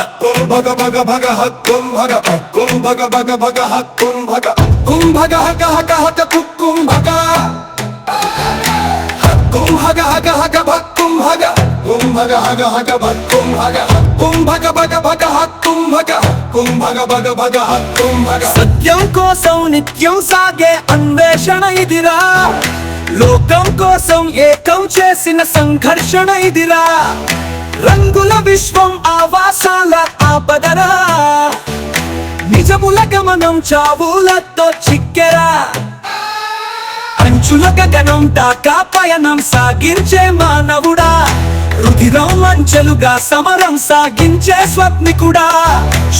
భగ భగ భగ హక్కుం భగ హక్కుం భగ భగ భగ హక్కుం భగ కుం భగ హగ హగ హగ కుక్కుం భగ హక్కుం హగ హగ హగ భక్కుం భగ కుం భగ హగ హగ భక్కుం భగ కుం భగ భగ భగ హక్కుం భగ కుం భగ భగ భగ హక్కుం భగ. సత్యం కోసం నిత్యం సాగే అన్వేషణ ఇదిరా, లోకం కోసం ఏకం చేసిన సంఘర్షణ ఇదిరా, రంగుల విశ్వం ఆవాసాల ఆపదరా, నిజముల గమనం చావులతో చిక్కెరా, అంచుల గగనం దాకా పయనం సాగించే మానవుడా, రుధిరం అంచెలుగా సమరం సాగించే స్వప్నికుడా,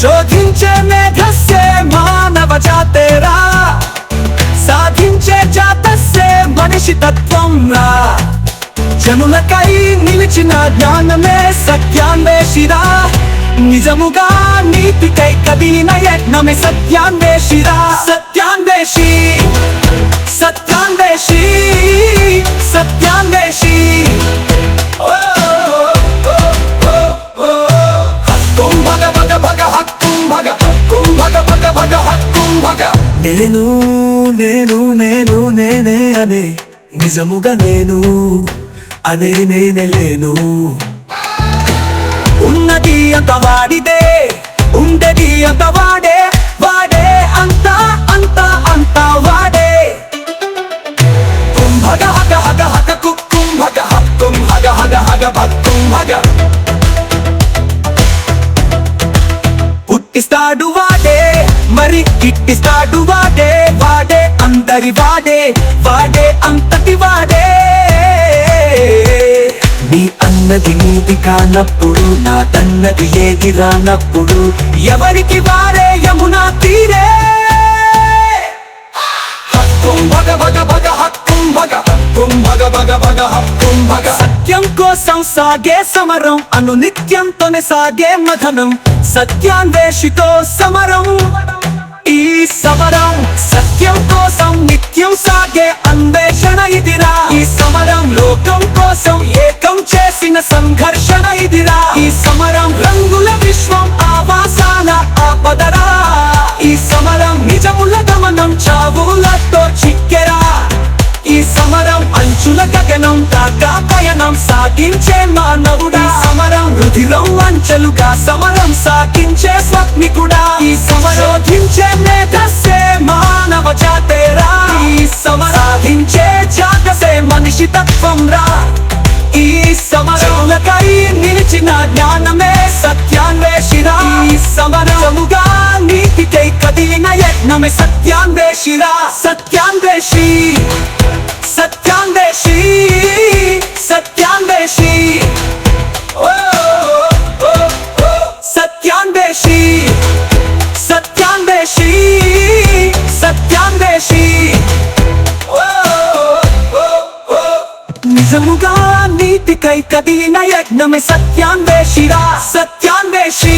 శోధించే మేధస్సే మానవ జాతేరా, సాధించే జాతస్సే మనిషి తత్వం రా, జనులకై నిలిచిన జ్ఞానమే సత్యాన్వేషిరా, నిజముగా నీతికై కదిలిన యజ్ఞమే సత్యాన్వేషిరా. సత్యాన్వేషి సత్యాన్వేషి సత్యాన్వేషి హక్కుం భగ భగ భగ హక్కుం భగ హక్కుం భగ భగ భగ హక్కుం భగ. నేను నేను నేను నేనే అనే నిజముగా నేను అనే నేనే లేను, ఉన్నది అంత వాడిదే, ఉండేది అంత వాడే, వాడే అంతా అంతా అంతా వాడే. భగ హగ హగ హగ కుక్కుం భగ హక్కుం హగ హగ హగ భక్కుం భగ. పుట్టిస్తాడు వాడే మరి గిట్టిస్తాడు వాడే, వాడే అందరి వాడే, వాడే అంతటి వాడే. నీ అన్నది నీది కానప్పుడు, నాదన్నది ఏది రానప్పుడు, ఎవరికి వారే యమునా తీరే. హక్కుం భగ భగ భగ హక్కుం భగ హక్కుం భగ భగ భగ హక్కుం భగ. సత్యం కోసం సాగే సమరం, అనునిత్యంతోనే సాగే మథనం, సత్యాన్వేషితో సమరం ఈ సమరం. సత్యం కోసం నిత్యం సాగే అన్వేషణ ఇదిరా, ఈ సమరం లోకం కోసం ఏకం చేసిన సంఘర్షణ ఇదిరా, ఈ సమరం రంగుల విశ్వం ఆవాసాల ఆపదరా, ఈ సమరం నిజముల గమనం చావులతో చిక్కెరా, ఈ సమరం అంచుల గగనం దాకా పయనం సాగించే మానవుడా, సమరం రుధిరం అంచెలుగా సమరం సాగించే స్వప్నికుడా, ఈ సమరోధించే మేధస్సే మానవ జాతేరా, ఈ సమరాధించే జాతసే మనిషి తత్వం రా, ఈ సమరములకై నిలిచిన జ్ఞానమే సత్యాన్వేషిరా, ఈ సమరముగా నీతికై కదిలిన యజ్ఞమే సత్యాన్వేషిరా. సత్యాన్వేషి సత్యాన్వేషి సత్యాన్వేషి సత్యాన్వేషి సత్యాన్వేషి సత్యాన్వేషి. నిజముగా నీతికై కదిలిన యజ్ఞమే సత్యాన్వేషిరా. సత్యాన్వేషి.